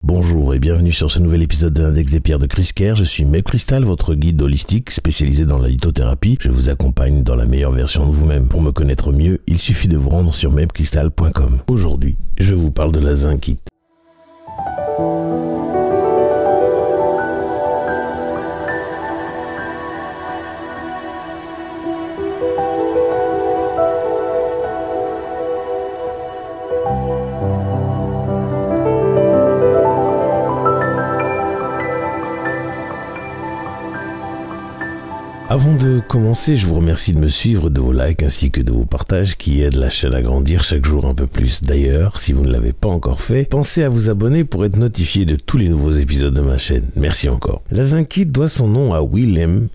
Bonjour et bienvenue sur ce nouvel épisode de l'Index des pierres de Chris Kerr. Je suis Meb Crystal, votre guide holistique spécialisé dans la lithothérapie. Je vous accompagne dans la meilleure version de vous-même. Pour me connaître mieux, il suffit de vous rendre sur mebcrystal.com. Aujourd'hui, je vous parle de la zincite. Avant de commencer, je vous remercie de me suivre, de vos likes ainsi que de vos partages qui aident la chaîne à grandir chaque jour un peu plus. D'ailleurs, si vous ne l'avez pas encore fait, pensez à vous abonner pour être notifié de tous les nouveaux épisodes de ma chaîne. Merci encore. La zincite doit son nom à Wilhelm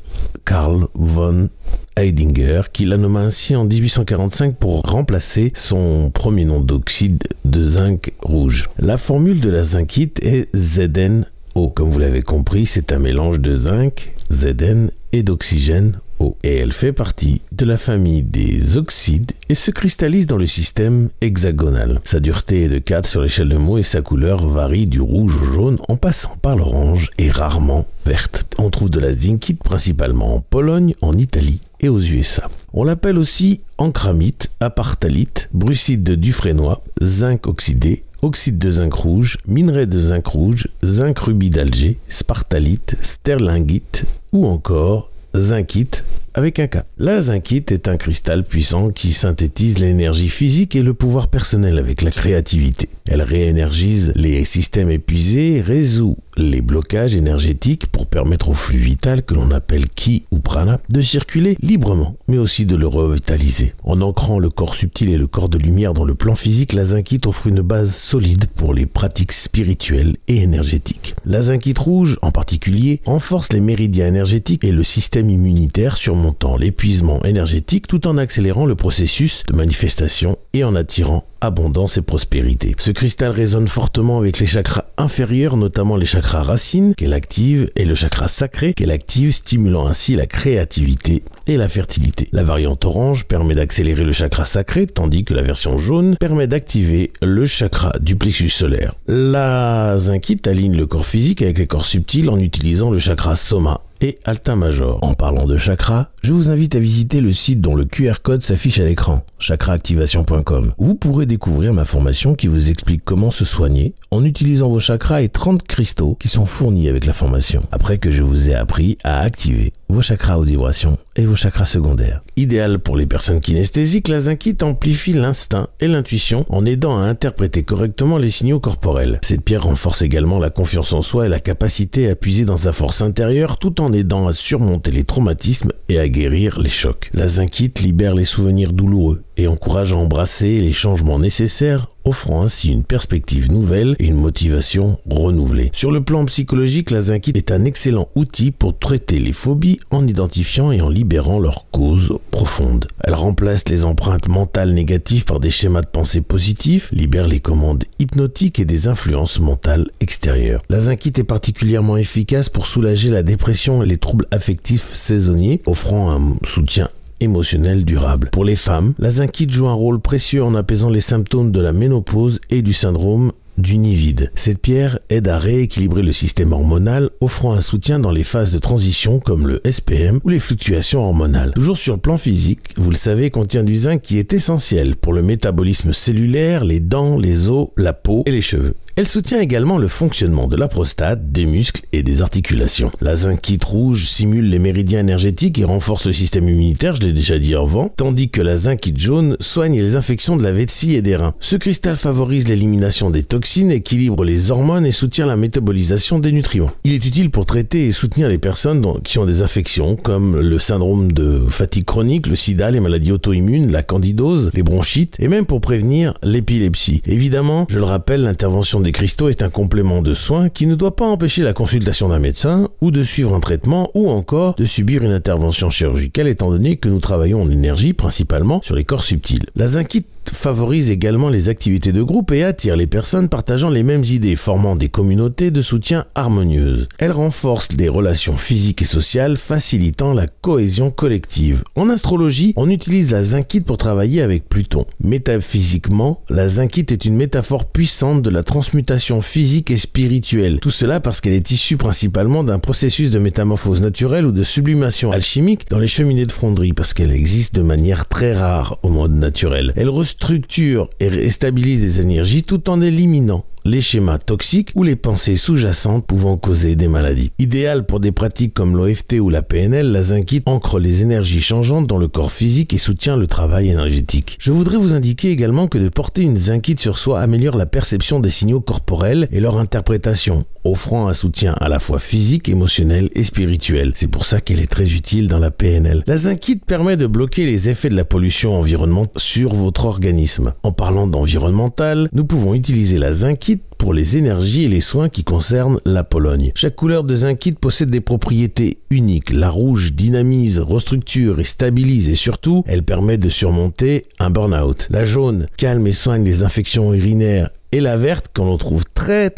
Carl von Heidinger, qui la nomma ainsi en 1845 pour remplacer son premier nom d'oxyde de zinc rouge. La formule de la zincite est ZnO. Comme vous l'avez compris, c'est un mélange de zinc, Zn, et d'oxygène O. Et elle fait partie de la famille des oxydes et se cristallise dans le système hexagonal. Sa dureté est de 4 sur l'échelle de Mohs et sa couleur varie du rouge au jaune en passant par l'orange et rarement verte. On trouve de la zincite principalement en Pologne, en Italie et aux USA. On l'appelle aussi ancramite, apartalite, brucite de Dufresnoy, zinc oxydé, oxyde de zinc rouge, minerai de zinc rouge, zinc rubis d'Alger, spartalite, sterlingite ou encore zincite avec un K. La zincite est un cristal puissant qui synthétise l'énergie physique et le pouvoir personnel avec la créativité. Elle réénergise les systèmes épuisés, résout les blocages énergétiques pour permettre au flux vital que l'on appelle Ki ou Prana de circuler librement, mais aussi de le revitaliser. En ancrant le corps subtil et le corps de lumière dans le plan physique, la zincite offre une base solide pour les pratiques spirituelles et énergétiques. La zincite rouge, en particulier, renforce les méridiens énergétiques et le système immunitaire, surmontant l'épuisement énergétique tout en accélérant le processus de manifestation et en attirant abondance et prospérité. Ce cristal résonne fortement avec les chakras inférieurs, notamment les chakras racines, qu'elle active, et le chakra sacré, qu'elle active, stimulant ainsi la créativité et la fertilité. La variante orange permet d'accélérer le chakra sacré, tandis que la version jaune permet d'activer le chakra du plexus solaire. La zincite aligne le corps physique avec les corps subtils en utilisant le chakra soma et alta major. En parlant de chakra, je vous invite à visiter le site dont le QR code s'affiche à l'écran, chakraactivation.com. Vous pourrez découvrir ma formation qui vous explique comment se soigner en utilisant vos chakras et 30 cristaux qui sont fournis avec la formation. Après que je vous ai appris à activer vos chakras haute vibration et vos chakras secondaires. Idéal pour les personnes kinesthésiques, la zincite amplifie l'instinct et l'intuition en aidant à interpréter correctement les signaux corporels. Cette pierre renforce également la confiance en soi et la capacité à puiser dans sa force intérieure tout en aidant à surmonter les traumatismes et à guérir les chocs. La zincite libère les souvenirs douloureux et encourage à embrasser les changements nécessaires, offrant ainsi une perspective nouvelle et une motivation renouvelée. Sur le plan psychologique, la zincite est un excellent outil pour traiter les phobies en identifiant et en libérant leurs causes profondes. Elle remplace les empreintes mentales négatives par des schémas de pensée positifs, libère les commandes hypnotiques et des influences mentales extérieures. La zincite est particulièrement efficace pour soulager la dépression et les troubles affectifs saisonniers, offrant un soutien émotionnel durable. Pour les femmes, la zincite joue un rôle précieux en apaisant les symptômes de la ménopause et du syndrome du nid vide. Cette pierre aide à rééquilibrer le système hormonal, offrant un soutien dans les phases de transition comme le SPM ou les fluctuations hormonales. Toujours sur le plan physique, vous le savez, contient du zinc qui est essentiel pour le métabolisme cellulaire, les dents, les os, la peau et les cheveux. Elle soutient également le fonctionnement de la prostate, des muscles et des articulations. La zincite rouge simule les méridiens énergétiques et renforce le système immunitaire, je l'ai déjà dit avant, tandis que la zincite jaune soigne les infections de la vessie et des reins. Ce cristal favorise l'élimination des toxines, équilibre les hormones et soutient la métabolisation des nutriments. Il est utile pour traiter et soutenir les personnes qui ont des infections comme le syndrome de fatigue chronique, le sida, les maladies auto-immunes, la candidose, les bronchites et même pour prévenir l'épilepsie. Évidemment, je le rappelle, l'intervention des cristaux est un complément de soins qui ne doit pas empêcher la consultation d'un médecin ou de suivre un traitement ou encore de subir une intervention chirurgicale étant donné que nous travaillons en énergie principalement sur les corps subtils. La zincite favorise également les activités de groupe et attire les personnes partageant les mêmes idées, formant des communautés de soutien harmonieuses. Elle renforce les relations physiques et sociales, facilitant la cohésion collective. En astrologie, on utilise la zincite pour travailler avec Pluton. Métaphysiquement, la zincite est une métaphore puissante de la transmutation physique et spirituelle. Tout cela parce qu'elle est issue principalement d'un processus de métamorphose naturelle ou de sublimation alchimique dans les cheminées de fonderie, parce qu'elle existe de manière très rare au monde naturel. Elle restructure et stabilise les énergies tout en éliminant les schémas toxiques ou les pensées sous-jacentes pouvant causer des maladies. Idéal pour des pratiques comme l'OFT ou la PNL, la zincite ancre les énergies changeantes dans le corps physique et soutient le travail énergétique. Je voudrais vous indiquer également que de porter une zincite sur soi améliore la perception des signaux corporels et leur interprétation, offrant un soutien à la fois physique, émotionnel et spirituel. C'est pour ça qu'elle est très utile dans la PNL. La zincite permet de bloquer les effets de la pollution environnementale sur votre organisme. En parlant d'environnemental, nous pouvons utiliser la zincite pour les énergies et les soins qui concernent la Pologne. Chaque couleur de zincite possède des propriétés uniques. La rouge dynamise, restructure et stabilise, et surtout, elle permet de surmonter un burn-out. La jaune calme et soigne les infections urinaires, et la verte, qu'on en trouve très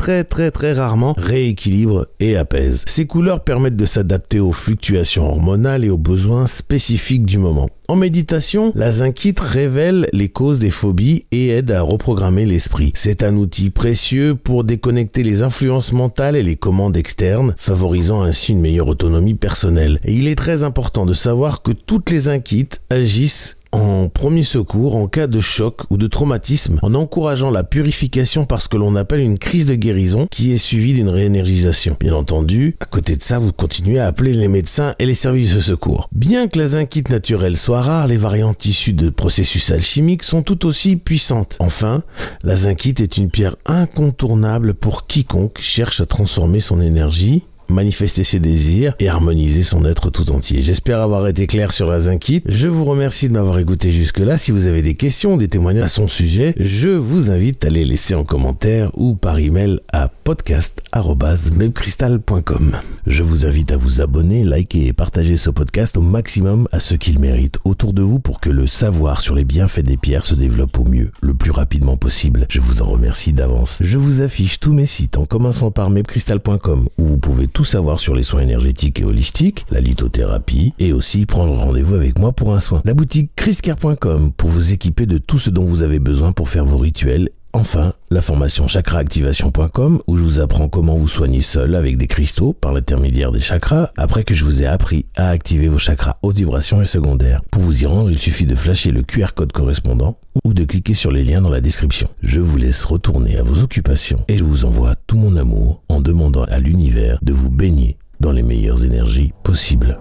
rarement, rééquilibre et apaise. Ces couleurs permettent de s'adapter aux fluctuations hormonales et aux besoins spécifiques du moment. En méditation, la zincite révèle les causes des phobies et aide à reprogrammer l'esprit. C'est un outil précieux pour déconnecter les influences mentales et les commandes externes, favorisant ainsi une meilleure autonomie personnelle. Et il est très important de savoir que toutes les zincites agissent en premier secours en cas de choc ou de traumatisme, en encourageant la purification par ce que l'on appelle une crise de guérison qui est suivie d'une réénergisation. Bien entendu, à côté de ça, vous continuez à appeler les médecins et les services de secours. Bien que la zincite naturelle soit rare, les variantes issues de processus alchimiques sont tout aussi puissantes. Enfin, la zincite est une pierre incontournable pour quiconque cherche à transformer son énergie, manifester ses désirs et harmoniser son être tout entier. J'espère avoir été clair sur la zincite. Je vous remercie de m'avoir écouté jusque-là. Si vous avez des questions ou des témoignages à son sujet, je vous invite à les laisser en commentaire ou par email à podcast@mebcrystal.com. Je vous invite à vous abonner, liker et partager ce podcast au maximum à ceux qui le méritent autour de vous pour que le savoir sur les bienfaits des pierres se développe au mieux, le plus rapidement possible. Je vous en remercie d'avance. Je vous affiche tous mes sites en commençant par mebcrystal.com où vous pouvez tout savoir sur les soins énergétiques et holistiques, la lithothérapie et aussi prendre rendez-vous avec moi pour un soin. La boutique chriscare.com pour vous équiper de tout ce dont vous avez besoin pour faire vos rituels. Enfin, la formation chakraactivation.com où je vous apprends comment vous soigner seul avec des cristaux par l'intermédiaire des chakras après que je vous ai appris à activer vos chakras haute vibration et secondaires. Pour vous y rendre, il suffit de flasher le QR code correspondant ou de cliquer sur les liens dans la description. Je vous laisse retourner à vos occupations et je vous envoie tout mon amour en demandant à l'univers de vous baigner dans les meilleures énergies possibles.